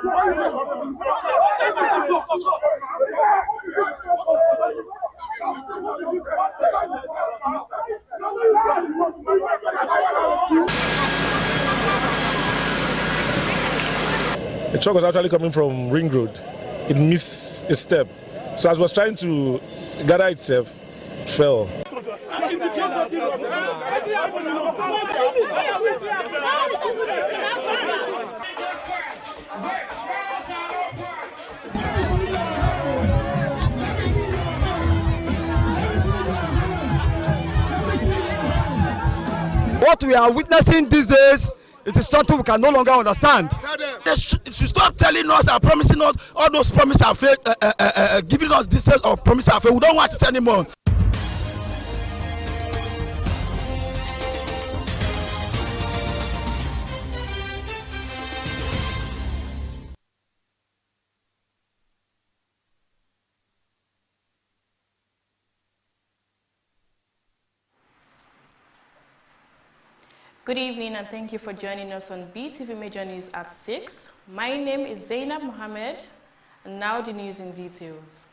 The truck was actually coming from Ring Road. It missed a step. So as it was trying to gather itself, it fell. What we are witnessing these days, it is something we can no longer understand. They should stop telling us and promising us all those promises are fake, giving us distance of promises are fake. We don't want it anymore. Good evening and thank you for joining us on BTV Major News at 6. My name is Zainab Mohammed, and now the news in details.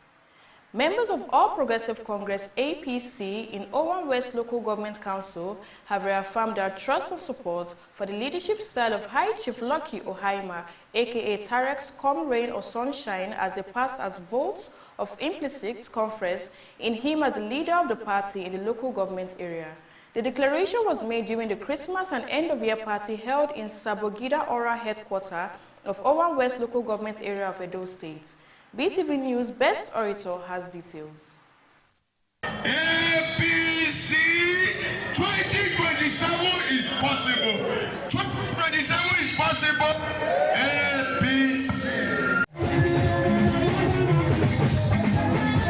Members of All Progressive Congress APC in Owan West Local Government Council have reaffirmed their trust and support for the leadership style of High Chief Lucky Ohaima, aka Tarek's Come Rain or Sunshine, as they passed as votes of implicit confidence in him as the leader of the party in the local government area. The declaration was made during the Christmas and end-of-year party held in Sabogida Ora headquarters of Owan West Local Government Area of Edo State. BTV News Best Orator has details. APC 2027 is possible. 2027 is possible. APC.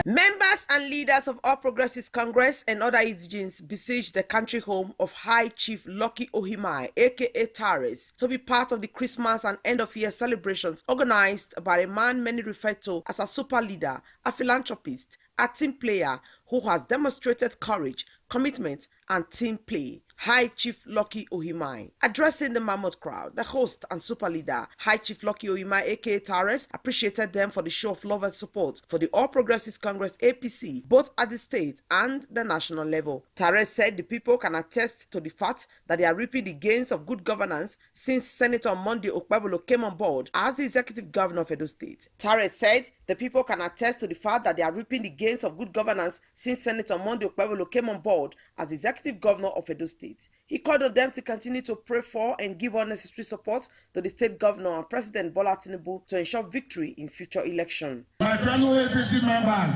Members and leaders of All Progressives Congress and other indigenes besieged the country home of High Chief Lucky Ohimai, aka Tares, to be part of the Christmas and end-of-year celebrations organized by a man many refer to as a super leader, a philanthropist, a team player who has demonstrated courage, commitment, and team play. High Chief Lucky Ohimai. Addressing the mammoth crowd, the host and super leader, High Chief Lucky Ohimai, aka Tares, appreciated them for the show of love and support for the All Progressives Congress APC, both at the state and the national level. Tares said the people can attest to the fact that they are reaping the gains of good governance since Senator Monday Okpebolo came on board as the executive governor of Edo State. Tares said the people can attest to the fact that they are reaping the gains of good governance since Senator Monday Okpebolo came on board as the executive governor of Edo State. He called on them to continue to pray for and give unnecessary support to the state governor and President Bola Tinubu to ensure victory in future election. My fellow APC members,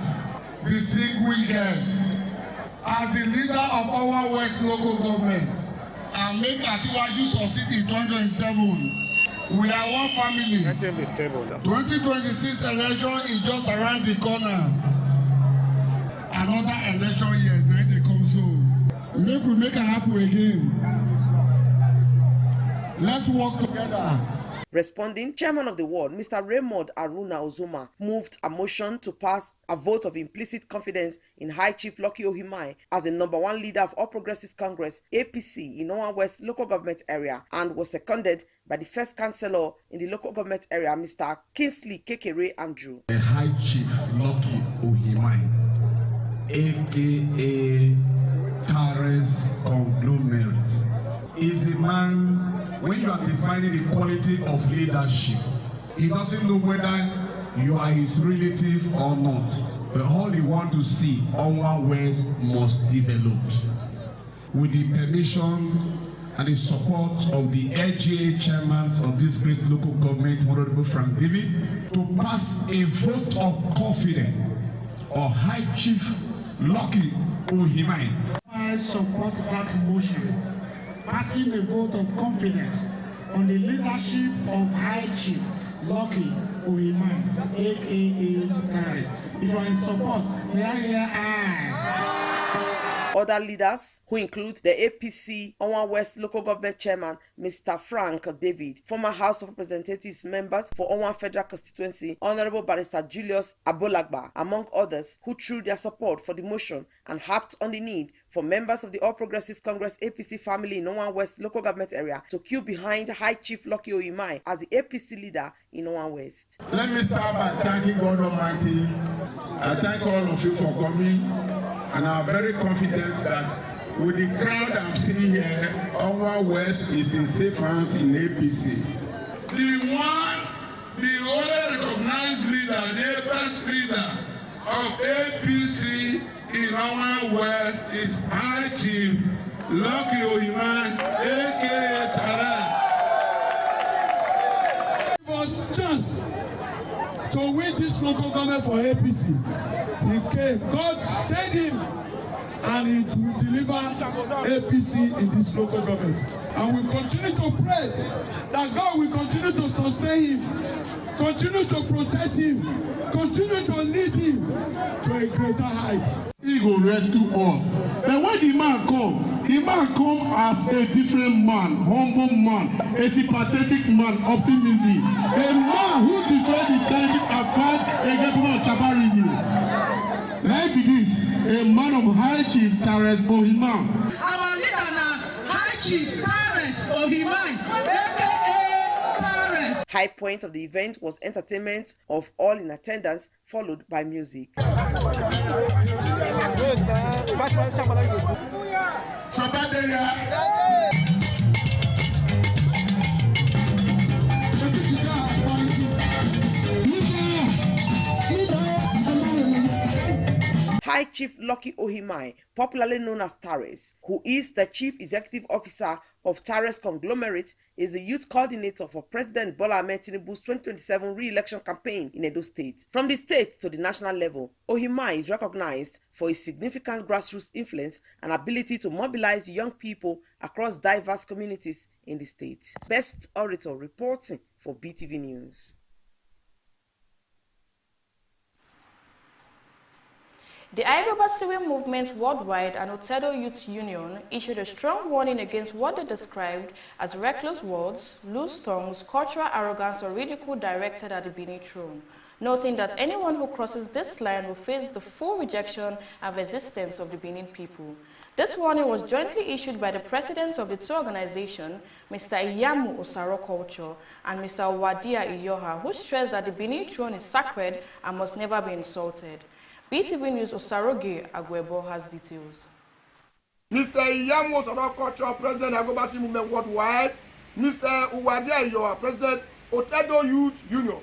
distinguished guests, as the leader of our West local government, and make Asiwaju succeed in 2027, we are one family. 2026 election is just around the corner. Another election year, then they come soon. Make we make it happen again. Let's work together. Responding, Chairman of the Ward, Mr. Raymond Aruna Ozuma, moved a motion to pass a vote of implicit confidence in High Chief Lucky Ohimai as the #1 leader of All Progressives Congress APC in Owan West local government area, and was seconded by the first councillor in the local government area, Mr. Kingsley Kekere Andrew. High Chief Lucky Ohimai, aka Tares Conglomerate, is a man, when you are defining the quality of leadership, he doesn't know whether you are his relative or not, but all he wants to see, Owan West must develop. With the permission and the support of the LGA chairman of this great local government, Honorable Frank David, to pass a vote of confidence on High Chief Lucky Ohimai. I support that motion, passing a vote of confidence on the leadership of High Chief Lucky Ohimai, aka Tares. If you are in support, may I hear aye? Other leaders who include the APC Owan West Local Government Chairman Mr. Frank David, former House of Representatives members for Owan Federal Constituency Honorable Barrister Julius Abolagba, among others, who threw their support for the motion and harped on the need for members of the All Progressives Congress APC family in Owan West Local Government area to queue behind High Chief Lucky Ohimai as the APC leader in Owan West. Let me start by thanking God Almighty. I thank all of you for coming, and I'm very confident that with the crowd I'm seeing here, Owan West is in safe hands in APC. The only recognized leader, the best leader of APC in Owan West is High Chief Lucky Ohimai, aka Tarrant. It was chance to win this local government for APC. He came, God sent him, and he will deliver APC in this local government. And we continue to pray that God will continue to sustain him, continue to protect him, continue to lead him to a greater height. He will rescue us. But when the man come as a different man, humble man, a sympathetic man, optimism, a man who defends the country and fight against people of tribalism. Like this, a man of High Chief Terence Ohimai. Our leader now, High Chief Terence Ohimai, aka Terence. High point of the event was entertainment of all in attendance, followed by music. High Chief Lucky Ohimai, popularly known as Tares, who is the Chief Executive Officer of Tares Conglomerate, is the youth coordinator for President Bola Ahmed Tinubu's 2027 re-election campaign in Edo State. From the state to the national level, Ohimai is recognized for his significant grassroots influence and ability to mobilize young people across diverse communities in the state. Best Orator reporting for BTV News. The Aigoba Civil Movement Worldwide and Otedo Youth Union issued a strong warning against what they described as reckless words, loose tongues, cultural arrogance, or ridicule directed at the Benin throne, noting that anyone who crosses this line will face the full rejection and resistance of the Benin people. This warning was jointly issued by the presidents of the two organizations, Mr. Iyamu Osaro Culture and Mr. Wadia Iyoha, who stressed that the Benin throne is sacred and must never be insulted. BTV News Osaroge Agwebo has details. Mr. Iyamu Osaro Culture, President Aigoba Civil Movement Worldwide, Mr. Wadia Iyoha, President Otedo Youth Union.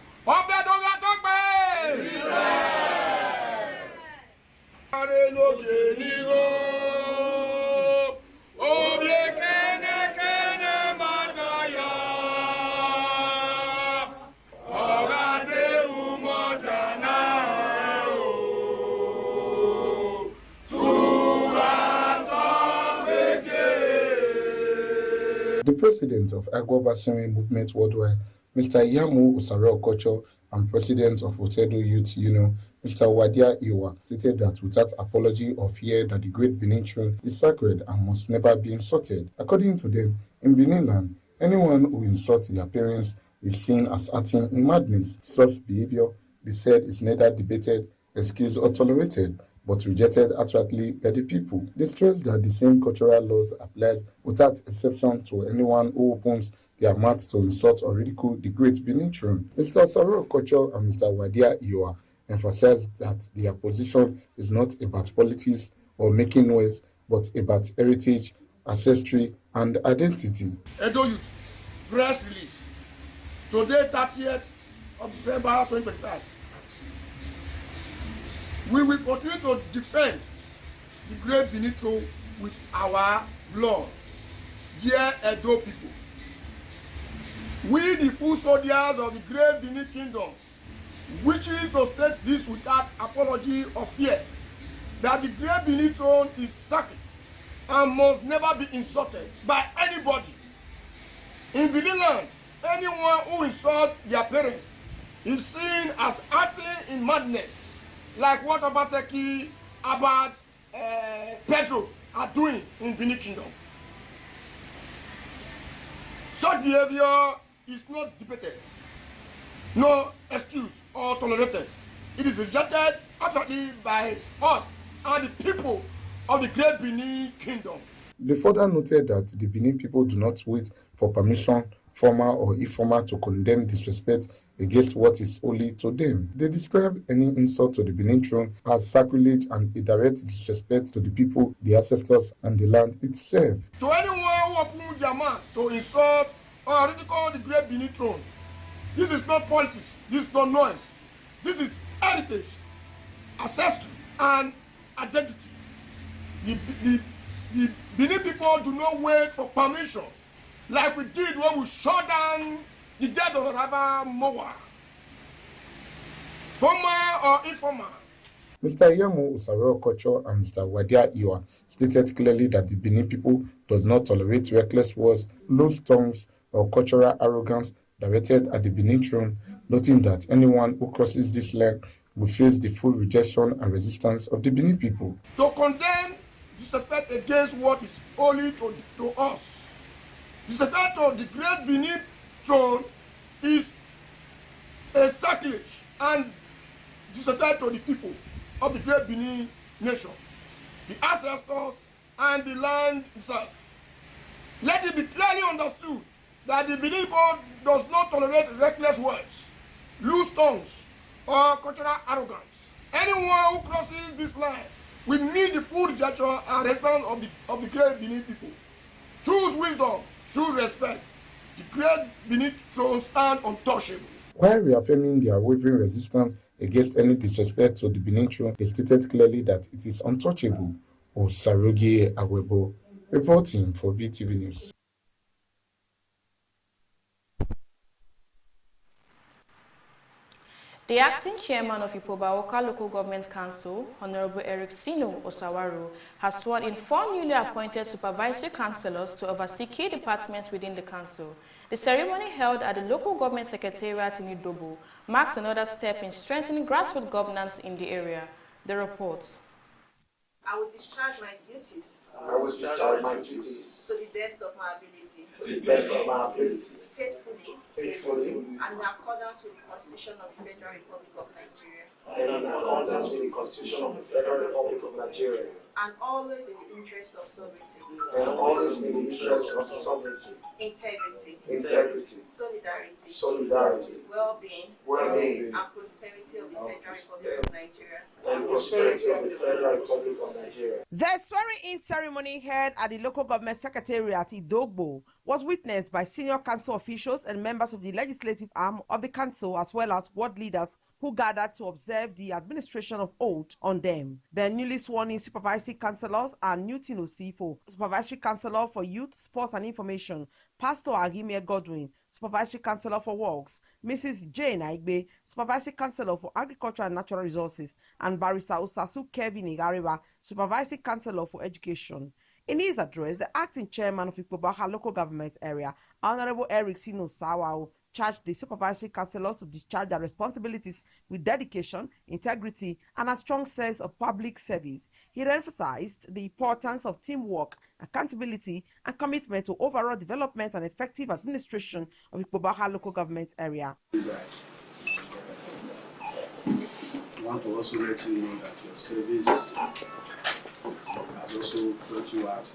The president of Aigoba Civil Movement Worldwide, Mr. Iyamu Osaro Culture, and president of Otedo Youth Union, Mr. Wadia Iyoha, stated that without apology or fear that the great Benin throne is sacred and must never be insulted. According to them, in Benin land, anyone who insults their parents is seen as acting in madness. Such behavior, they said, is neither debated, excused, or tolerated, but rejected outrightly by the people. They stress that the same cultural laws applies without exception to anyone who opens their mouths to insult or ridicule the great Benin throne. Mr. Osaro Culture and Mr. Wadia Iyoha emphasized that their position is not about politics or making noise, but about heritage, ancestry, and identity. Edo Youth, press release. Today, 30th of December 2025. We will continue to defend the great Benin throne with our blood. Dear Edo people, we the full soldiers of the great Benin kingdom wishes to state this without apology or fear, that the great Benin throne is sacred and must never be insulted by anybody. In Benin land, anyone who insults their parents is seen as acting in madness, like what Obaseki, Abad, Pedro are doing in Benin Kingdom. Such behavior is not debated, no excuse or tolerated. It is rejected utterly by us and the people of the great Benin Kingdom. They further noted that the Benin people do not wait for permission, formal or informal, to condemn disrespect against what is holy to them. They describe any insult to the Benin throne as sacrilege and a direct disrespect to the people, the ancestors, and the land itself. To anyone who opens their mouth to insult or ridicule the great Benin throne, this is not politics, this is not noise. This is heritage, ancestry, and identity. The Benin people do not wait for permission like we did when we shut down the dead of Rabba Mowa. Formal or informal. Mr. Yamu Usareo Kocho and Mr. Wadia Iwa stated clearly that the Benin people does not tolerate reckless words, loose tongues, or cultural arrogance directed at the Benin throne, noting that anyone who crosses this line will face the full rejection and resistance of the Benin people. To condemn disrespect against what is holy to us, disrespect of the great Benin throne is a sacrilege, and disrespect to the people of the great Benin nation, the ancestors, and the land itself. Let it be clearly understood that the Benin people does not tolerate reckless words, loose tongues, or cultural arrogance. Anyone who crosses this line will meet the full rejection and resistance of the great Benin people. Choose wisdom, choose respect. The great Benin throne stand untouchable. While reaffirming their wavering resistance against any disrespect to the Benin throne, they stated clearly that it is untouchable. Osarogie Awebo, reporting for Beetv News. The acting chairman of Ipobaoka Local Government Council, Honorable Eric Sino Osawaru, has sworn in 4 newly appointed supervisory councillors to oversee key departments within the council. The ceremony held at the local government secretariat in Idobo marked another step in strengthening grassroots governance in the area. The report. I will discharge my duties. I will discharge my duties to the best of my ability. To the best of my abilities. Faithfully. And in accordance with the Constitution of the Federal Republic of Nigeria. And in accordance with the Constitution of the Federal Republic of Nigeria. And always in the interest of sovereignty. And always in the interest of the sovereignty. Integrity. Solidarity. Well-being. And prosperity of the Federal Republic of Nigeria. And prosperity of the Federal Republic of Nigeria. The swearing-in ceremony held at the local government secretariat Idogbo was witnessed by senior council officials and members of the legislative arm of the council, as well as ward leaders who gathered to observe the administration of oath on them. The newly sworn-in supervisory councillors are Newton Osifo, supervisory councillor for youth, sports and information, Pastor Agime Godwin, supervisory councillor for works, Mrs. Jane Aigbe, supervisory councillor for agriculture and natural resources, and Barrister Osasu Kevin Igariba, supervisory councillor for education. In his address, the acting chairman of Ipobaha local government area, Honorable Eric Sino Sawao, charged the supervisory councillors to discharge their responsibilities with dedication, integrity, and a strong sense of public service. He emphasized the importance of teamwork, accountability, and commitment to overall development and effective administration of Ipobaha local government area. I want to also let you know that your service has also brought you out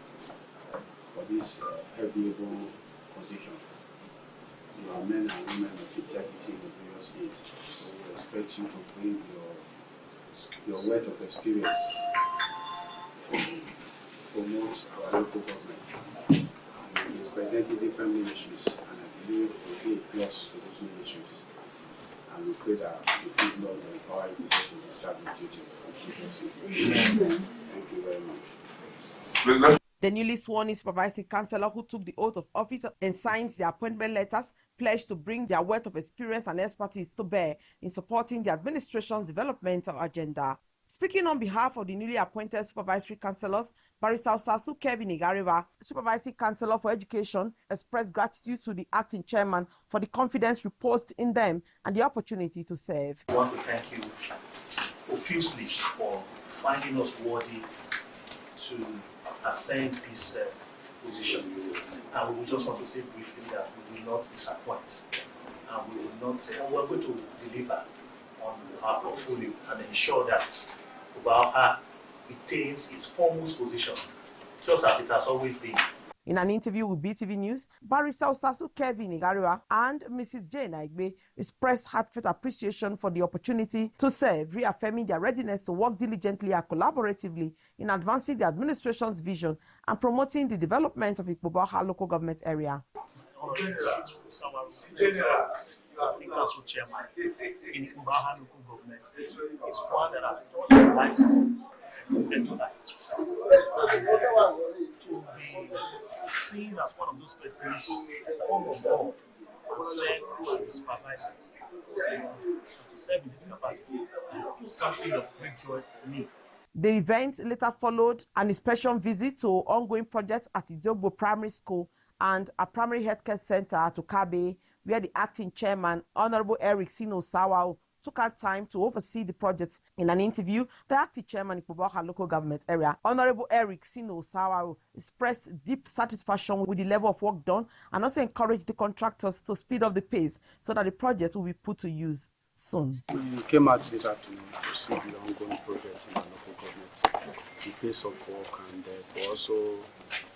for this enviable position. You are men and women of integrity in the various aids. So we expect you to bring your wealth of experience to promote our local government. And it is presenting different ministries, and I believe it will be a plus to those ministries. And we pray that the good Lord will empower you to discharge the duty. Thank you very much. The newly sworn-in supervisory councillor who took the oath of office and signed the appointment letters pledged to bring their wealth of experience and expertise to bear in supporting the administration's developmental agenda. Speaking on behalf of the newly appointed supervisory councillors, Barrister Osasu Kevin Igariba, supervisory councillor for education, expressed gratitude to the acting chairman for the confidence reposed in them and the opportunity to serve. I want to thank you profusely for finding us worthy to ascend this position. And we just want to say briefly that we will not disappoint. And we will not, we are going to deliver on our portfolio and ensure that Obaha retains its foremost position, just as it has always been. In an interview with Beetv News, Barrister Osasu Kevin Igariwa and Mrs. Jane Aigbe expressed heartfelt appreciation for the opportunity to serve, reaffirming their readiness to work diligently and collaboratively in advancing the administration's vision and promoting the development of Ikpobaha local government area. I think council chairman in Ikpobaha local government is one that I've taught my life to be seen as one of those persons who come on board and serve as a supervisor. To serve in this capacity is something of great joy for me. The event later followed an inspection visit to ongoing projects at Idogbo Primary School and a primary healthcare center at Okabe, where the acting chairman, Honorable Eric Sino Sawao, took out time to oversee the project. In an interview, the acting chairman in Ikpobaha local government area, Honorable Eric Sino Sawao, expressed deep satisfaction with the level of work done and also encouraged the contractors to speed up the pace so that the project will be put to use soon. We came out this afternoon to see the ongoing projects in the local government, the pace of work, and to also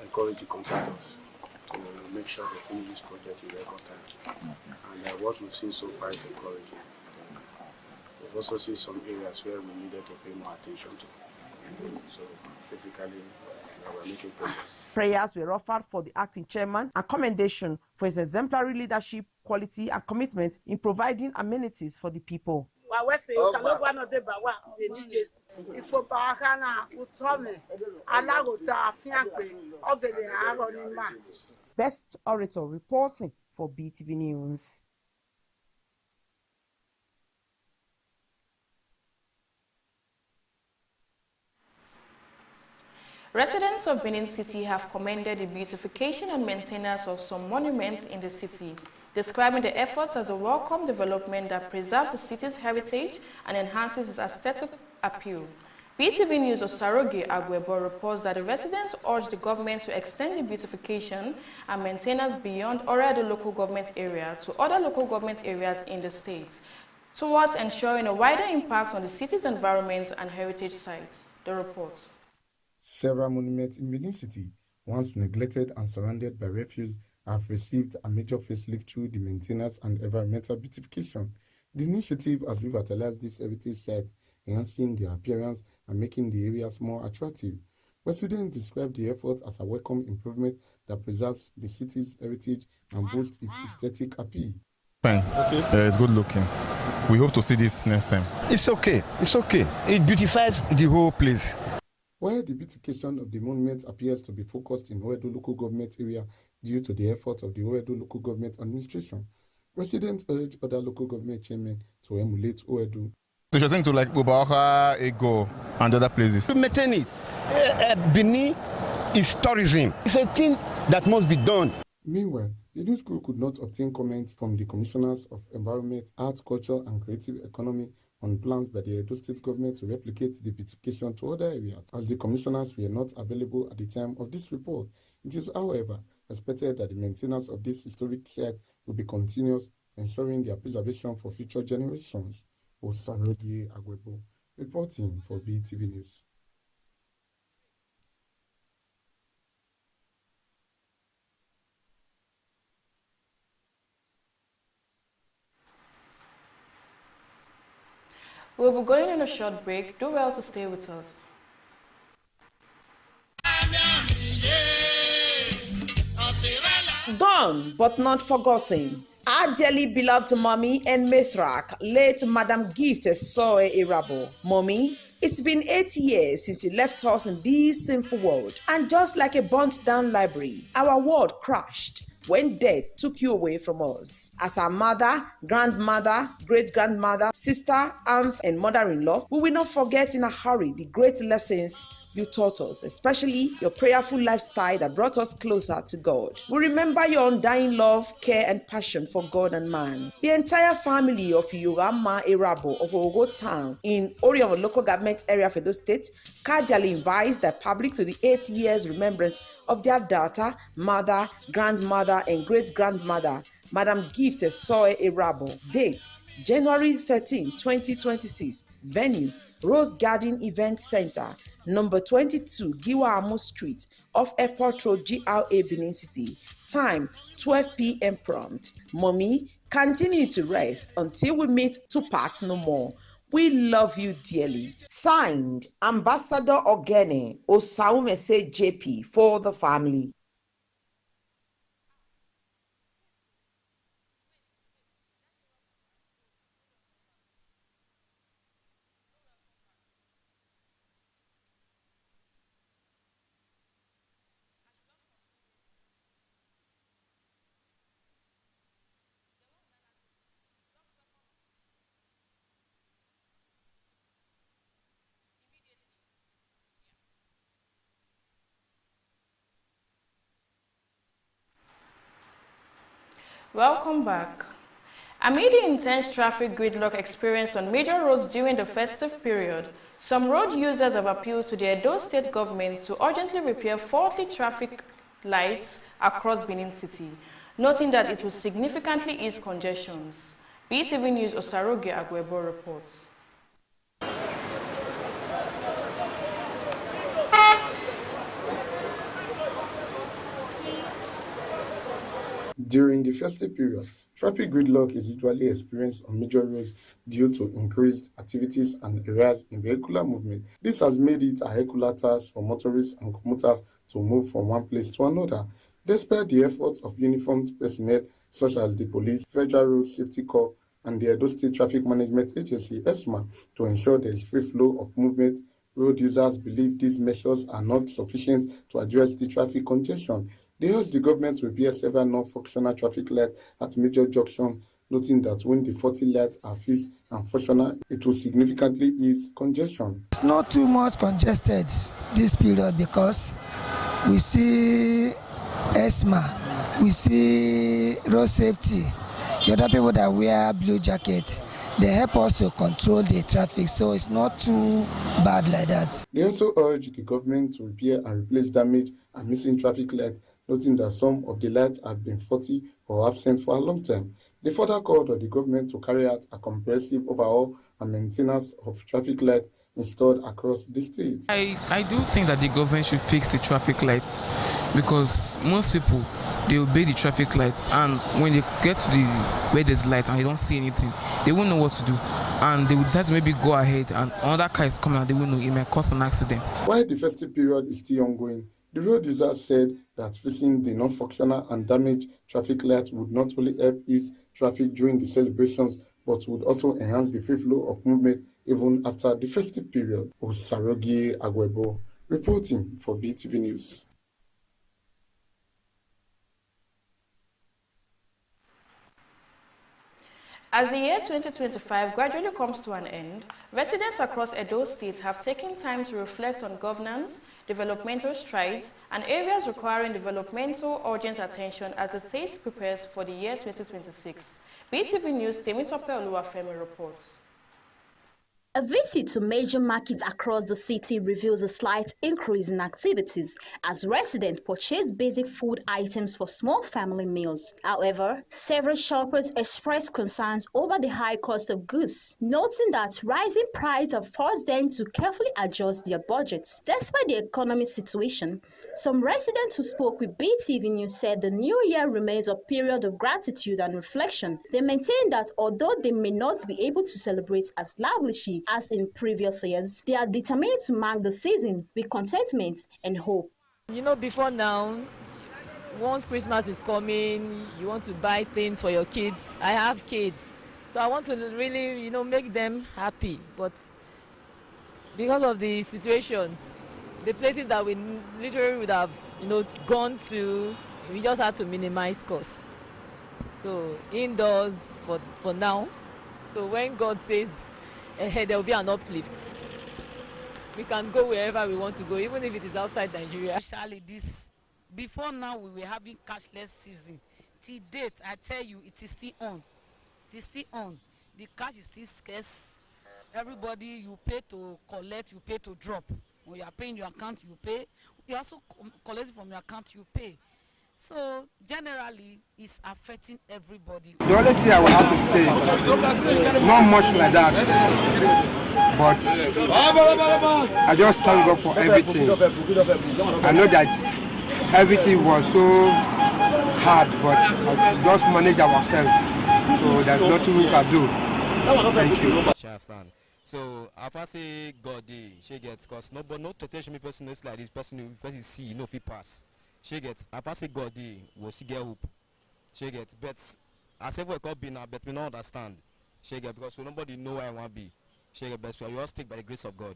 encourage the contractors to make sure they finish this project in record time. And what we've seen so far is encouraging. We've also seen some areas where we needed to pay more attention to. So basically, we're making progress. Prayers were offered for the acting chairman and commendation for his exemplary leadership, quality, and commitment in providing amenities for the people. Best Orator reporting for Beetv News. Residents of Benin City have commended the beautification and maintenance of some monuments in the city, describing the efforts as a welcome development that preserves the city's heritage and enhances its aesthetic appeal. Beetv News Osaroge Agwebo reports that the residents urge the government to extend the beautification and maintenance beyond Oreado local government area to other local government areas in the state, towards ensuring a wider impact on the city's environment and heritage sites. The report. Several monuments in Benin City, once neglected and surrounded by refuse, have received a major facelift through the maintenance and environmental beautification. The initiative has revitalized these heritage sites, enhancing their appearance and making the areas more attractive. Residents describe the effort as a welcome improvement that preserves the city's heritage and boosts its aesthetic appeal. Fine. Okay. It's good looking. We hope to see this next time. It's okay. It's okay. It beautifies the whole place. While the beautification of the monument appears to be focused in Oreado local government area due to the effort of the Oreado local government administration, residents urge other local government chairmen to emulate Oreado. So you're saying to like Ikpobaha, Ego, and other places? To maintain it. Benin is tourism. It's a thing that must be done. Meanwhile, the news crew could not obtain comments from the Commissioners of Environment, Arts, Culture and Creative Economy on plans by the Edo State government to replicate the beautification to other areas, as the commissioners were not available at the time of this report. It is, however, expected that the maintenance of this historic site will be continuous, ensuring their preservation for future generations. Osaroge Agwebo, reporting for Beetv News. We'll be going on a short break. Do well to stay with us. Gone but not forgotten. Our dearly beloved mommy and matriarch, late Madam Gift Soe Irabo. Mommy, it's been 8 years since you left us in this sinful world. And just like a burnt down library, our world crashed when death took you away from us. As our mother, grandmother, great-grandmother, sister, aunt, and mother-in-law, we will not forget in a hurry the great lessons you taught us, especially your prayerful lifestyle that brought us closer to God. We remember your undying love, care, and passion for God and man. The entire family of Yorama Erabo of Ogo Town in Orion local government area of Edo State cordially invites the public to the 8 years remembrance of their daughter, mother, grandmother, and great-grandmother, Madam Gift Esoe Erabo. Date, January 13, 2026. Venue, Rose Garden Event Center, number 22, Giwa Amo Street, off Airport Road, GRA, Benin City. Time, 12 p.m. prompt. Mommy, continue to rest until we meet to part no more. We love you dearly. Signed, Ambassador Ogene Osaumese JP for the family. Welcome back. Amid the intense traffic gridlock experienced on major roads during the festive period, some road users have appealed to the Edo State government to urgently repair faulty traffic lights across Benin City, noting that it will significantly ease congestions. Beetv News Osaroge Agwebo reports. During the festive period, traffic gridlock is usually experienced on major roads due to increased activities and areas in vehicular movement. This has made it a Herculean task for motorists and commuters to move from one place to another. Despite the efforts of uniformed personnel such as the police, Federal Road Safety Corps, and the Edo State Traffic Management Agency (ESMA) to ensure there is free flow of movement, road users believe these measures are not sufficient to address the traffic congestion. They urge the government to repair several non-functional traffic lights at major junctions, noting that when the 40 lights are fixed and functional, it will significantly ease congestion. It's not too much congested this period because we see ESMA, we see road safety, the other people that wear blue jacket. They help us to control the traffic, so it's not too bad like that. They also urge the government to repair and replace damaged and missing traffic lights, noting that some of the lights have been faulty or absent for a long time. They further called on the government to carry out a comprehensive overhaul and maintenance of traffic lights installed across the state. I do think that the government should fix the traffic lights because most people, they obey the traffic lights, and when they get to the where there's light and they don't see anything, they won't know what to do, and they will decide to maybe go ahead, and another car is coming and they won't know, it may cause an accident. While the festive period is still ongoing, the road users said that fixing the non-functional and damaged traffic lights would not only help ease traffic during the celebrations, but would also enhance the free flow of movement even after the festive period. Osarogi Agwebo, reporting for Beetv News. As the year 2025 gradually comes to an end, residents across Edo State have taken time to reflect on governance, developmental strides, and areas requiring developmental urgent attention as the state prepares for the year 2026. Beetv News Temitope Oluwafemi reports. A visit to major markets across the city reveals a slight increase in activities as residents purchase basic food items for small family meals. However, several shoppers express concerns over the high cost of goods, noting that rising prices have forced them to carefully adjust their budgets. Despite the economic situation, some residents who spoke with Beetv News said the new year remains a period of gratitude and reflection. They maintain that although they may not be able to celebrate as lavishly as in previous years, they are determined to mark the season with contentment and hope. You know, before now, once Christmas is coming, you want to buy things for your kids. I have kids, so I want to really, make them happy. But because of the situation, the places that we literally would have, gone to, we just had to minimize costs. So indoors for now. So when God says, there will be an uplift. we can go wherever we want to go, even if it is outside Nigeria. Especially this, before now we were having cashless season. Till date, I tell you, it is still on. It is still on. The cash is still scarce. Everybody, you pay to collect, you pay to drop. When you are paying your account, you pay. You also collect from your account, you pay. So generally, it's affecting everybody. The only thing I will have to say, not much like that, but I just thank God for everything. I know that everything was so hard, but I just manage ourselves. So there's nothing we can do. Thank you. So if I say God, she gets cause no temptation me person knows like this person see if he pass. She gets if I say God, will she get hope? She gets but as if we could be now, but we don't understand. She get because nobody know where I want to be. She get best we all stick by the grace of God.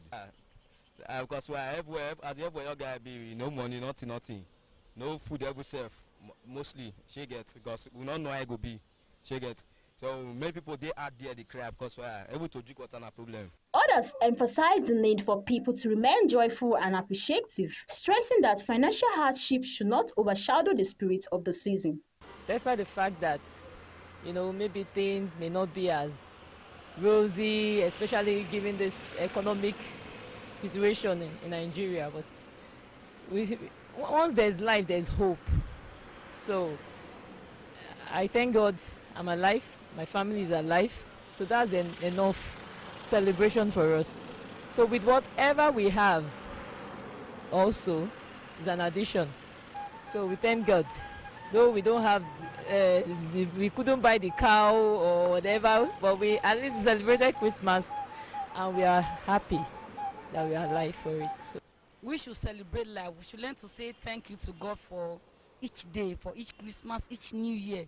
Because we are everywhere as everywhere your guy be no money, nothing. No food every self mostly. She gets because we don't know how it go be. She gets. So many people they are there they cry because we are able to drink water, no problem. Others emphasize the need for people to remain joyful and appreciative, stressing that financial hardship should not overshadow the spirit of the season. Despite the fact that, maybe things may not be as rosy, especially given this economic situation in Nigeria, but once there's life, there's hope. So I thank God I'm alive, my family is alive, so that's enough celebration for us. So with whatever we have also is an addition. So we thank God. Though we don't have, we couldn't buy the cow or whatever, but we at least celebrated Christmas and we are happy that we are alive for it. So we should celebrate life. We should learn to say thank you to God for each day, for each Christmas, each New Year.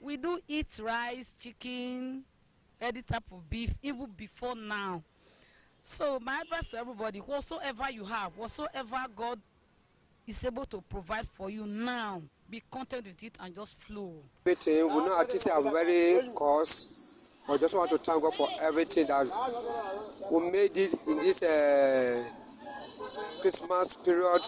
We do eat rice, chicken, any type of beef, even before now. So my advice to everybody, whatsoever you have, whatsoever God is able to provide for you now, be content with it and just flow. Everything, we know artists are very cost. I just want to thank God for everything that we made it in this Christmas period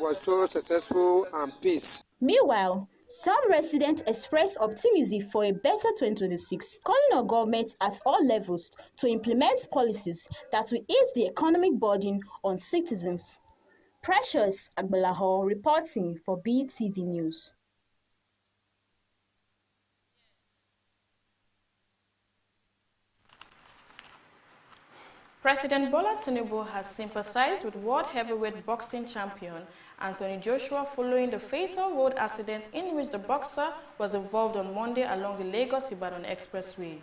was so successful and peace. Meanwhile, some residents express optimism for a better 2026, calling on government at all levels to implement policies that will ease the economic burden on citizens. Precious Agbalaho reporting for Beetv News. President Bola Tinubu has sympathized with world heavyweight boxing champion Anthony Joshua following the fatal road accident in which the boxer was involved on Monday along the Lagos-Ibadan Expressway.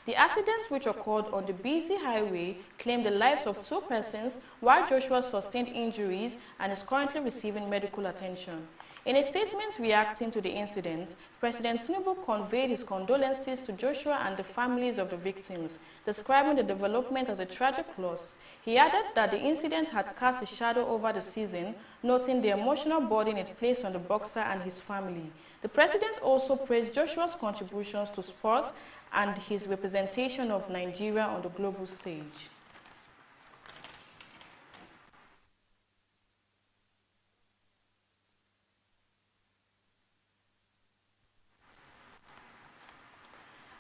The accident, which occurred on the busy highway, claimed the lives of 2 persons, while Joshua sustained injuries and is currently receiving medical attention. In a statement reacting to the incident, President Tinubu conveyed his condolences to Joshua and the families of the victims, describing the development as a tragic loss. He added that the incident had cast a shadow over the season, noting the emotional burden it placed on the boxer and his family. The president also praised Joshua's contributions to sports and his representation of Nigeria on the global stage.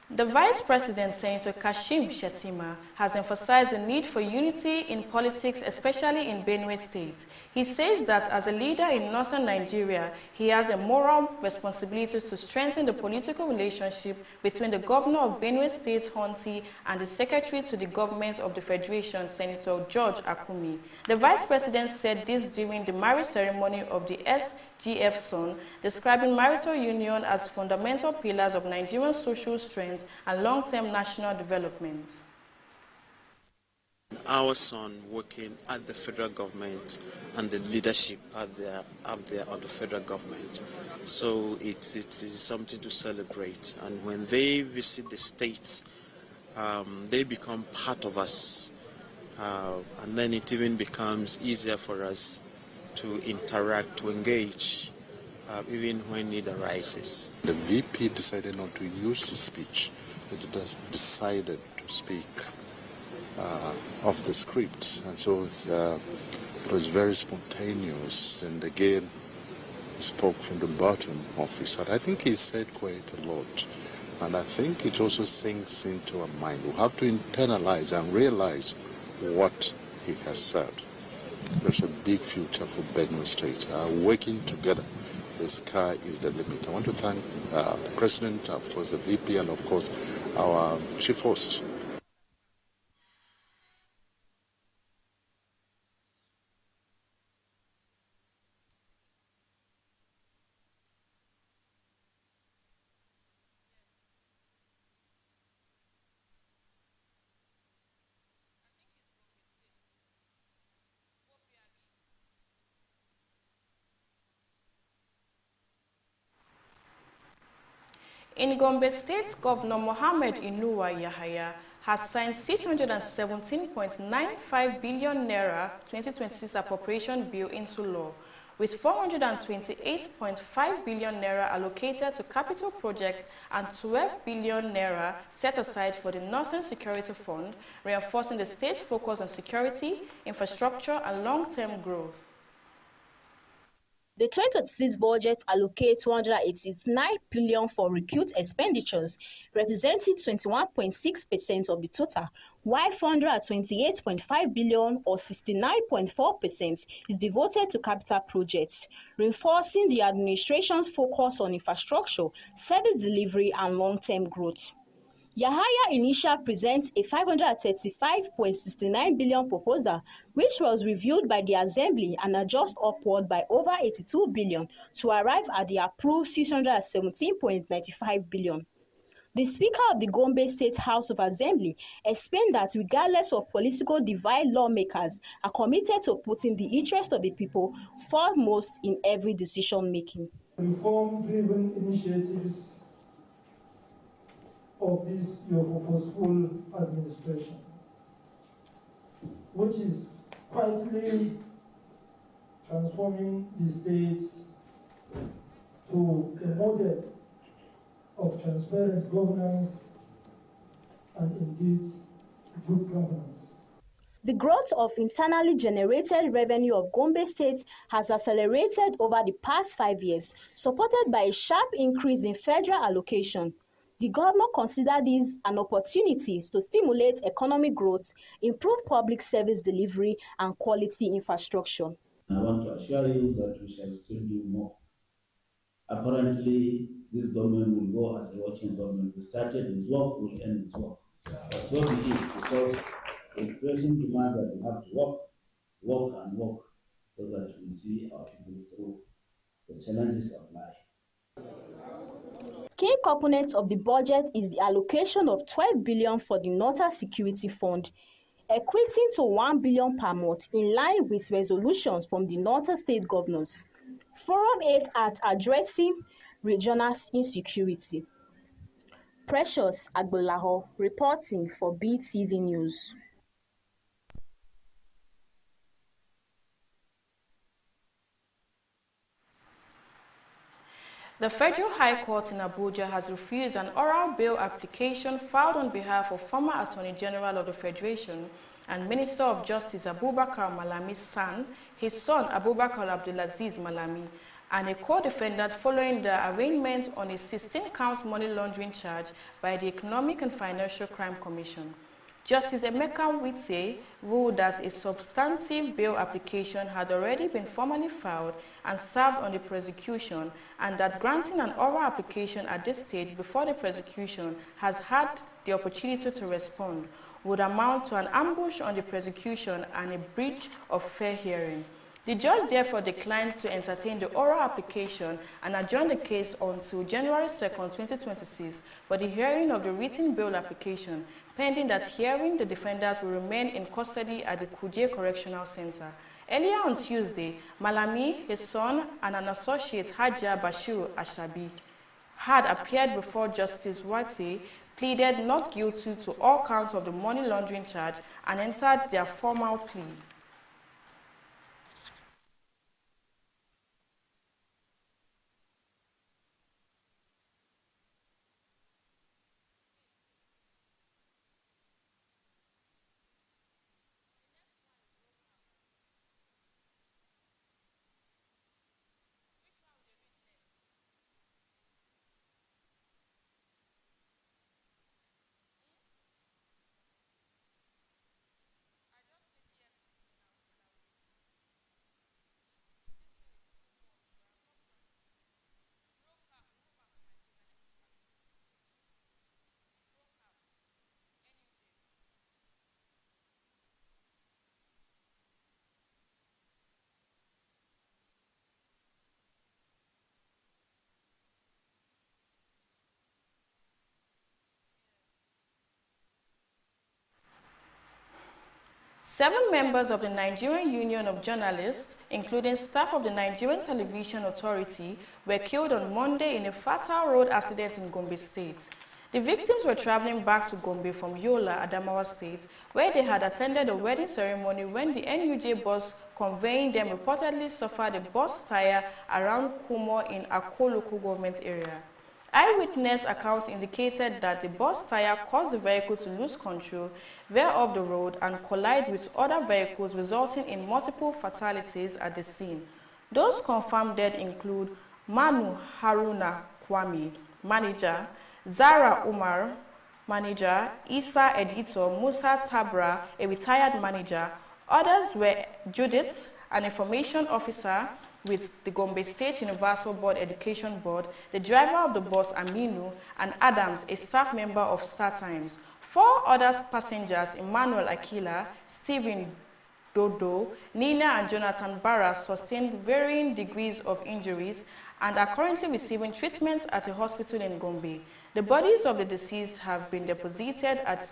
The Vice President, Senator Kashim Shettima, has emphasized the need for unity in politics, especially in Benue State. He says that as a leader in northern Nigeria, he has a moral responsibility to strengthen the political relationship between the governor of Benue State, Honti, and the secretary to the government of the Federation, Senator George Akumi. The Vice President said this during the marriage ceremony of the SGF son, describing marital union as fundamental pillars of Nigerian social strength and long-term national development. Our son working at the federal government and the leadership up there of the federal government. So it is something to celebrate. And when they visit the states, they become part of us. And then it even becomes easier for us to interact, to engage, even when need arises. The VP decided not to use his speech, but it decided to speak off the script, and so it was very spontaneous, and again he spoke from the bottom of his heart. I think he said quite a lot, and I think it also sinks into our mind. We have to internalize and realize what he has said. There's a big future for Benue State. Working together, the sky is the limit. I want to thank the President, of course the VP, and of course our Chief Host. In Gombe State, Governor Mohammed Inuwa Yahaya has signed 617.95 billion naira 2026 appropriation bill into law, with 428.5 billion naira allocated to capital projects and 12 billion naira set aside for the Northern Security Fund, reinforcing the state's focus on security, infrastructure, and long-term growth. The 2026 budget allocates 189 billion for recruit expenditures, representing 21.6% of the total, while 428.5 billion or 69.4% is devoted to capital projects, reinforcing the administration's focus on infrastructure, service delivery, and long-term growth. Yahaya Initial presents a 535.69 billion proposal, which was reviewed by the Assembly and adjusted upward by over 82 billion to arrive at the approved 617.95 billion. The Speaker of the Gombe State House of Assembly explained that regardless of political divide, lawmakers are committed to putting the interest of the people foremost in every decision making. Reform-driven initiatives of this your purposeful administration, which is quietly transforming the states to a model of transparent governance and indeed good governance. The growth of internally generated revenue of Gombe State has accelerated over the past 5 years, supported by a sharp increase in federal allocation. The governor considered this an opportunity to stimulate economic growth, improve public service delivery, and quality infrastructure. I want to assure you that we shall still do more. Apparently, this government will go as a watching government. We started with work, we'll end with work. But so be it, because the expression demands that we have to work and work, so that we see our people through the challenges of life. Key component of the budget is the allocation of 12 billion for the Northern Security Fund, equating to 1 billion per month, in line with resolutions from the Northern State governors. Forum 8 at addressing regional insecurity. Precious Agbolaho reporting for Beetv News. The Federal High Court in Abuja has refused an oral bail application filed on behalf of former Attorney General of the Federation and Minister of Justice Abubakar Malami's son, his son Abubakar Abdulaziz Malami, and a co-defendant following the arraignment on a 16-count money laundering charge by the Economic and Financial Crime Commission. Justice Emeka Wite ruled that a substantive bail application had already been formally filed and served on the prosecution, and that granting an oral application at this stage before the prosecution has had the opportunity to respond would amount to an ambush on the prosecution and a breach of fair hearing. The judge therefore declined to entertain the oral application and adjourned the case until January 2, 2026 for the hearing of the written bail application. Pending that hearing, the defendant will remain in custody at the Kuje Correctional Center. Earlier on Tuesday, Malami, his son, and an associate, Haja Bashiru Ashabi, had appeared before Justice Wate, pleaded not guilty to all counts of the money laundering charge, and entered their formal plea. 7 members of the Nigerian Union of Journalists, including staff of the Nigerian Television Authority, were killed on Monday in a fatal road accident in Gombe State. The victims were traveling back to Gombe from Yola, Adamawa State, where they had attended a wedding ceremony when the NUJ bus conveying them reportedly suffered a burst tire around Kumo in Akko local government area. Eyewitness accounts indicated that the bus tire caused the vehicle to lose control, veer off the road, and collide with other vehicles, resulting in multiple fatalities at the scene. Those confirmed dead include Manu Haruna Kwame, manager, Zara Umar, manager, Isa Editor, Musa Tabra, a retired manager. Others were Judith, an information officer with the Gombe State Universal Board Education Board, the driver of the bus Aminu, and Adams, a staff member of Star Times. 4 other passengers, Emmanuel Akila, Stephen Dodo, Nina and Jonathan Barra, sustained varying degrees of injuries and are currently receiving treatment at a hospital in Gombe. The bodies of the deceased have been deposited at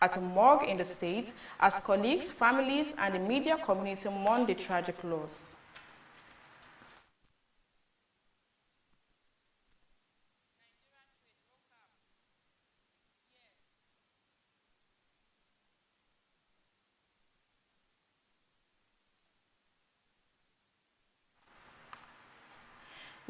a morgue in the state as colleagues, families, and the media community mourn the tragic loss.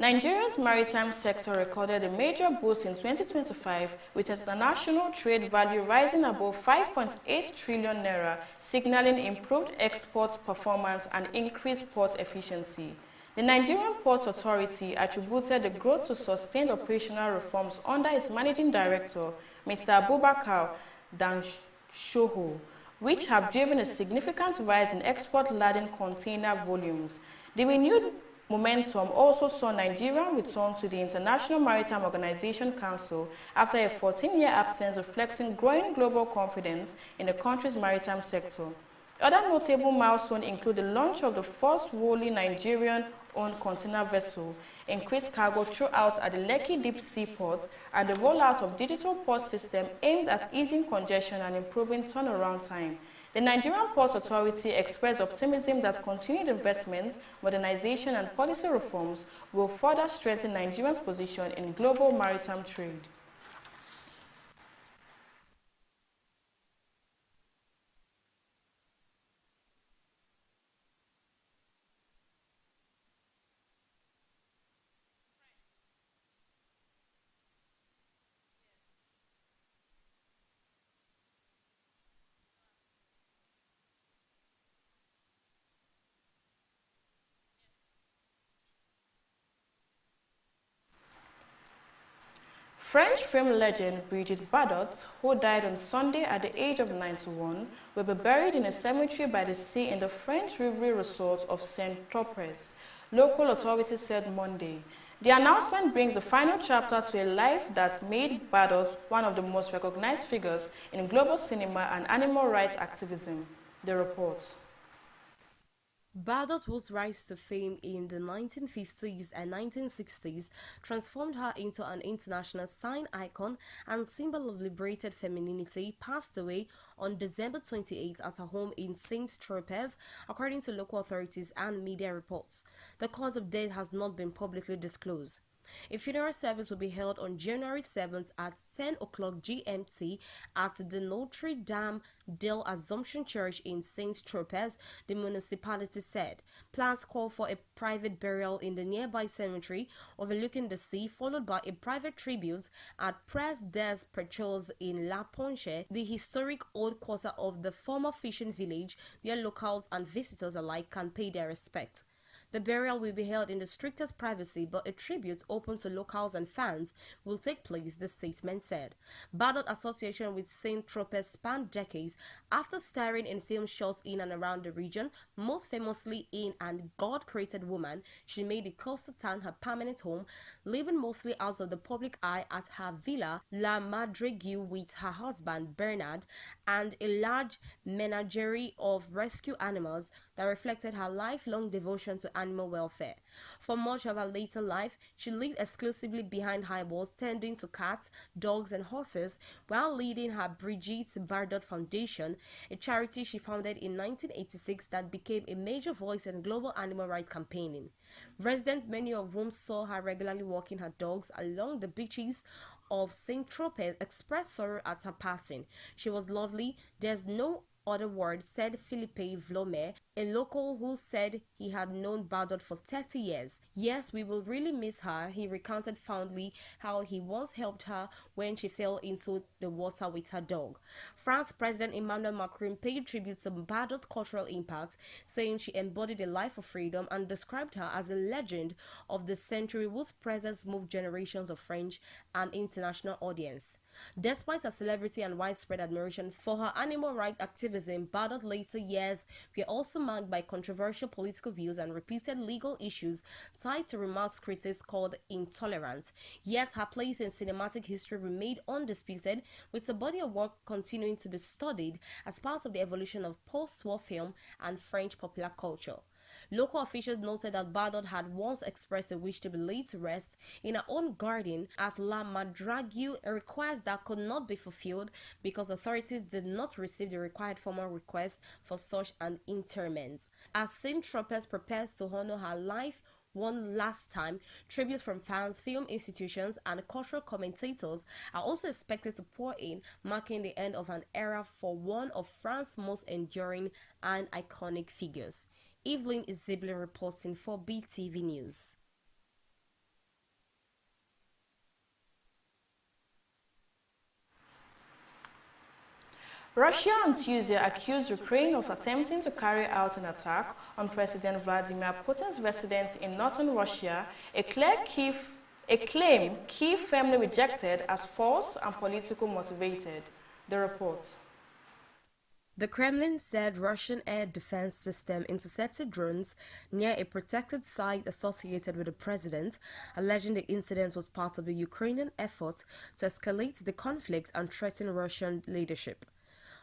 Nigeria's maritime sector recorded a major boost in 2025, with international trade value rising above 5.8 trillion naira, signaling improved export performance and increased port efficiency. The Nigerian Ports Authority attributed the growth to sustained operational reforms under its managing director, Mr. Abubakar Danshoho, which have driven a significant rise in export-laden container volumes. The renewed momentum also saw Nigeria return to the International Maritime Organization Council after a 14-year absence, reflecting growing global confidence in the country's maritime sector. Other notable milestones include the launch of the first wholly Nigerian-owned container vessel, increased cargo throughout at the Lekki Deep Sea Port, and the rollout of digital port system aimed at easing congestion and improving turnaround time. The Nigerian Ports Authority expressed optimism that continued investment, modernization, and policy reforms will further strengthen Nigeria's position in global maritime trade. French film legend Brigitte Bardot, who died on Sunday at the age of 91, will be buried in a cemetery by the sea in the French Riviera resort of Saint-Tropez, local authorities said Monday. The announcement brings the final chapter to a life that made Bardot one of the most recognized figures in global cinema and animal rights activism, the report. Bardot, whose rise to fame in the 1950s and 1960s transformed her into an international sign icon and symbol of liberated femininity, passed away on December 28 at her home in Saint-Tropez, according to local authorities and media reports. The cause of death has not been publicly disclosed. A funeral service will be held on January 7th at 10 o'clock GMT at the Notre Dame de l'Assomption Church in Saint-Tropez, the municipality said. Plans call for a private burial in the nearby cemetery overlooking the sea, followed by a private tribute at Pres des Prechots in La Ponche, the historic old quarter of the former fishing village where locals and visitors alike can pay their respect. The burial will be held in the strictest privacy, but a tribute open to locals and fans will take place, the statement said. Bardot's association with Saint-Tropez spanned decades. After starring in film shots in and around the region, most famously in And God Created Woman, she made the coastal town her permanent home, living mostly out of the public eye at her villa La Madrigue with her husband Bernard and a large menagerie of rescue animals that reflected her lifelong devotion to animal welfare. For much of her later life, she lived exclusively behind high walls, tending to cats, dogs, and horses, while leading her Brigitte Bardot Foundation, a charity she founded in 1986 that became a major voice in global animal rights campaigning. Residents, many of whom saw her regularly walking her dogs along the beaches of St. Tropez, expressed sorrow at her passing. She was lovely, there's no other word, said Philippe Vlomer, a local who said he had known Bardot for 30 years. Yes, we will really miss her. He recounted fondly how he once helped her when she fell into the water with her dog. France President Emmanuel Macron paid tribute to Bardot's cultural impact, saying she embodied a life of freedom and described her as a legend of the century whose presence moved generations of French and international audience. Despite her celebrity and widespread admiration for her animal rights activism, Bardot's later years were also marked by controversial political views and repeated legal issues tied to remarks critics called intolerant. Yet her place in cinematic history remained undisputed, with a body of work continuing to be studied as part of the evolution of post-war film and French popular culture. Local officials noted that Bardot had once expressed a wish to be laid to rest in her own garden at La Madrague, a request that could not be fulfilled because authorities did not receive the required formal request for such an interment. As St. Tropez prepares to honor her life one last time, tributes from fans, film institutions, and cultural commentators are also expected to pour in, marking the end of an era for one of France's most enduring and iconic figures. Evelyn Isibli reporting for Beetv News. Russia on Tuesday accused Ukraine of attempting to carry out an attack on President Vladimir Putin's residence in northern Russia, a claim Kyiv firmly rejected as false and politically motivated. The report. The Kremlin said Russian air defense system intercepted drones near a protected site associated with the president, alleging the incident was part of the Ukrainian effort to escalate the conflict and threaten Russian leadership.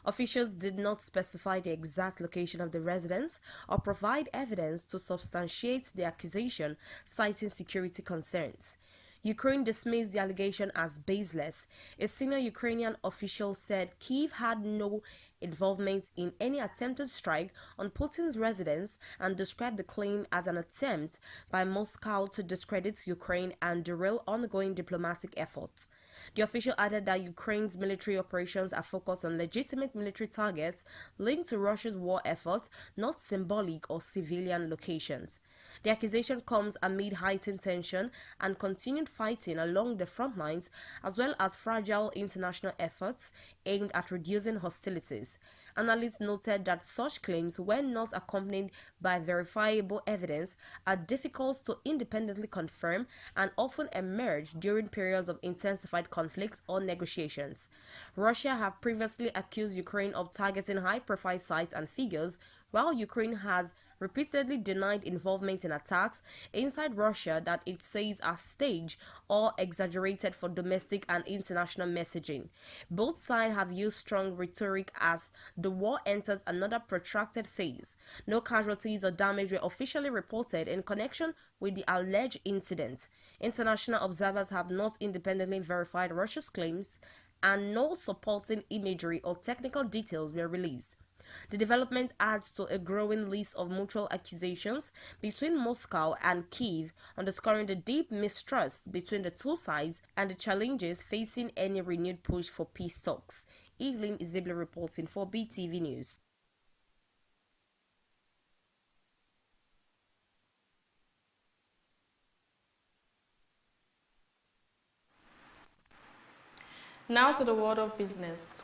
Officials did not specify the exact location of the residence or provide evidence to substantiate the accusation, citing security concerns. Ukraine dismissed the allegation as baseless. A senior Ukrainian official said Kyiv had no involvement in any attempted strike on Putin's residence and described the claim as an attempt by Moscow to discredit Ukraine and derail ongoing diplomatic efforts. The official added that Ukraine's military operations are focused on legitimate military targets linked to Russia's war efforts, not symbolic or civilian locations. The accusation comes amid heightened tension and continued fighting along the front lines, as well as fragile international efforts aimed at reducing hostilities. Analysts noted that such claims, when not accompanied by verifiable evidence, are difficult to independently confirm and often emerge during periods of intensified conflicts or negotiations. Russia have previously accused Ukraine of targeting high-profile sites and figures, while Ukraine has repeatedly denied involvement in attacks inside Russia that it says are staged or exaggerated for domestic and international messaging. Both sides have used strong rhetoric as the war enters another protracted phase. No casualties or damage were officially reported in connection with the alleged incident. International observers have not independently verified Russia's claims, and no supporting imagery or technical details were released. The development adds to a growing list of mutual accusations between Moscow and Kyiv, underscoring the deep mistrust between the two sides and the challenges facing any renewed push for peace talks. Evelyn Isibli reporting for Beetv News. Now to the world of business.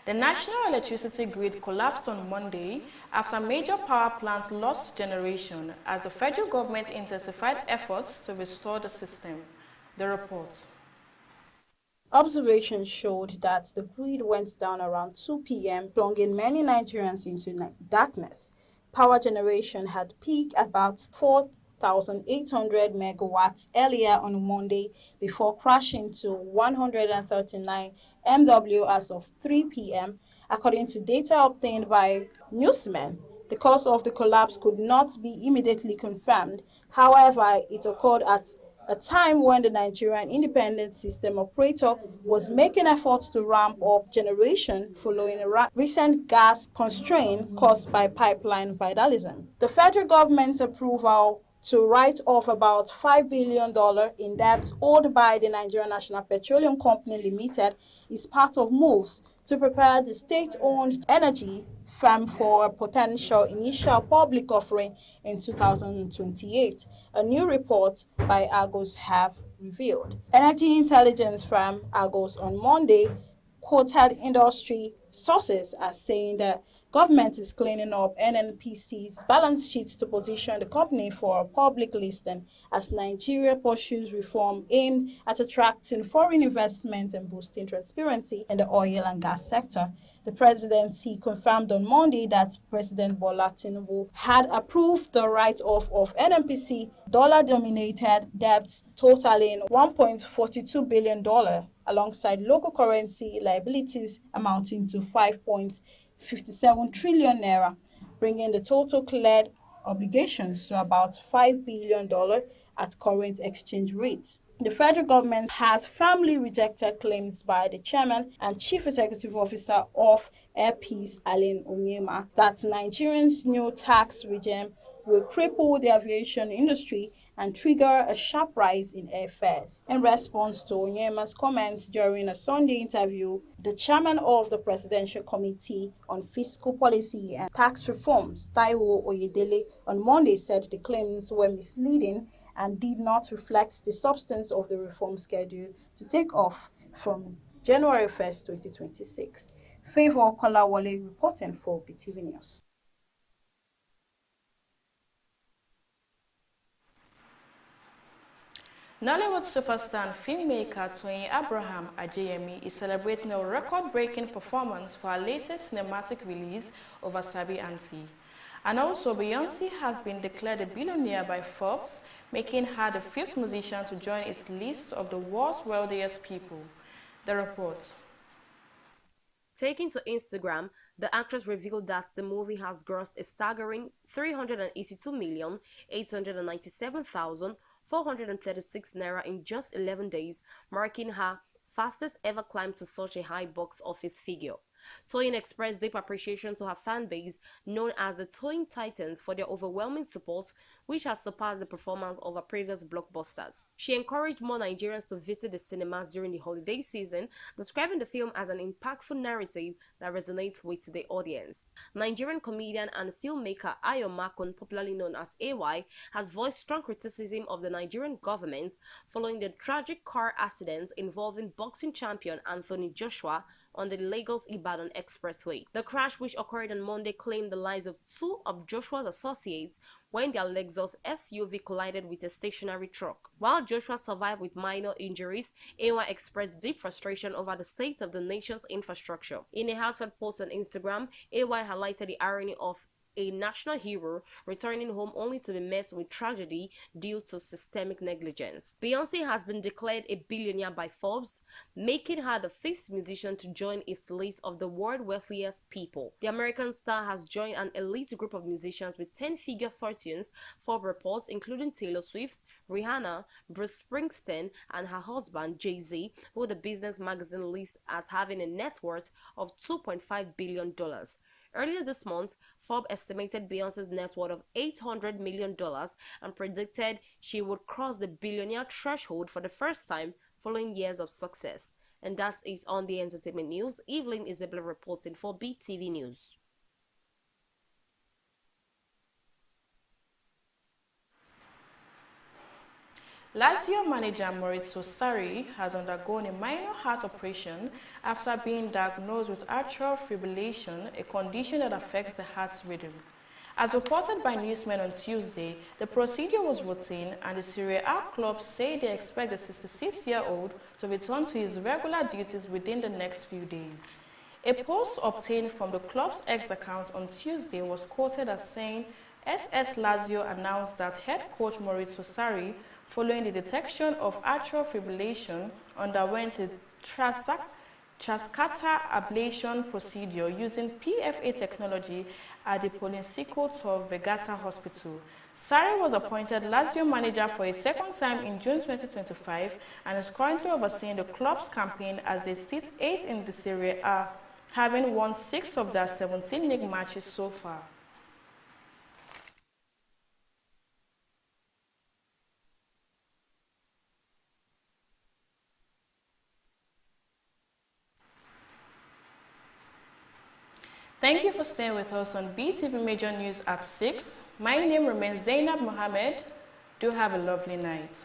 The national electricity grid collapsed on Monday after major power plants lost generation as the federal government intensified efforts to restore the system. The report. Observations showed that the grid went down around 2 p.m., plunging many Nigerians into darkness. Power generation had peaked at about 4,800 megawatts earlier on Monday before crashing to 139 MW as of 3 p.m., according to data obtained by Newsman. The cause of the collapse could not be immediately confirmed. However, it occurred at a time when the Nigerian Independent System Operator was making efforts to ramp up generation following a recent gas constraint caused by pipeline vandalism. The federal government's approval to write off about $5 billion in debt owed by the Nigerian National Petroleum Company Limited is part of moves to prepare the state-owned energy firm for a potential initial public offering in 2028, a new report by Argos have revealed. Energy intelligence firm Argos on Monday quoted industry sources as saying that government is cleaning up NNPC's balance sheet to position the company for a public listing as Nigeria pursues reform aimed at attracting foreign investment and boosting transparency in the oil and gas sector. The presidency confirmed on Monday that President Bola Tinubu had approved the write-off of NNPC dollar-denominated debt totaling $1.42 billion, alongside local currency liabilities amounting to 5.57 trillion naira, bringing the total cleared obligations to about $5 billion at current exchange rates. The federal government has firmly rejected claims by the chairman and chief executive officer of Air Peace, Alain Onyema, that Nigerians' new tax regime will cripple the aviation industry and trigger a sharp rise in airfares. In response to Onyema's comments during a Sunday interview, the chairman of the Presidential Committee on Fiscal Policy and Tax Reforms, Taiwo Oyedele, on Monday said the claims were misleading and did not reflect the substance of the reform schedule to take off from January 1st, 2026. Favor Kolawole reporting for Beetv News. Nollywood superstar and filmmaker Toyin Abraham Ajayemi is celebrating a record-breaking performance for her latest cinematic release of Asabi Aunty. And also, Beyoncé has been declared a billionaire by Forbes, making her the 5th musician to join its list of the world's wealthiest people. The report. Taking to Instagram, the actress revealed that the movie has grossed a staggering $382,897,436 naira in just 11 days, marking her fastest ever climb to such a high box office figure. Toyin expressed deep appreciation to her fan base, known as the Toyin Titans, for their overwhelming support, which has surpassed the performance of her previous blockbusters. She encouraged more Nigerians to visit the cinemas during the holiday season, describing the film as an impactful narrative that resonates with the audience. Nigerian comedian and filmmaker Ayo Makun, popularly known as AY, has voiced strong criticism of the Nigerian government following the tragic car accident involving boxing champion Anthony Joshua on the Lagos-Ibadan Expressway. The crash, which occurred on Monday, claimed the lives of 2 of Joshua's associates when their Lexus SUV collided with a stationary truck. While Joshua survived with minor injuries, AY expressed deep frustration over the state of the nation's infrastructure. In a heartfelt post on Instagram, AY highlighted the irony of a national hero returning home only to be met with tragedy due to systemic negligence. Beyoncé has been declared a billionaire by Forbes, making her the 5th musician to join its list of the world's wealthiest people. The American star has joined an elite group of musicians with 10-figure fortunes, Forbes reports, including Taylor Swift, Rihanna, Bruce Springsteen, and her husband Jay-Z, who the Business magazine lists as having a net worth of $2.5 billion. Earlier this month, Forbes estimated Beyoncé's net worth of $800 million and predicted she would cross the billionaire threshold for the first time following years of success. And that's it on the entertainment news. Evelyn Isabella reporting for Beetv News. Lazio manager Maurizio Sarri has undergone a minor heart operation after being diagnosed with atrial fibrillation, a condition that affects the heart's rhythm. As reported by newsmen on Tuesday, the procedure was routine, and the Serie A club say they expect the 66-year-old to return to his regular duties within the next few days. A post obtained from the club's X account on Tuesday was quoted as saying SS Lazio announced that head coach Maurizio Sarri, following the detection of atrial fibrillation, underwent a transcatheter ablation procedure using PFA technology at the Polinsico Torv Vegata Hospital. Sarri was appointed Lazio manager for a second time in June 2025 and is currently overseeing the club's campaign as they sit 8th in the Serie A, having won 6 of their 17 league matches so far. Thank you for staying with us on BTV Major News at 6. My name remains Zainab Mohammed. Do have a lovely night.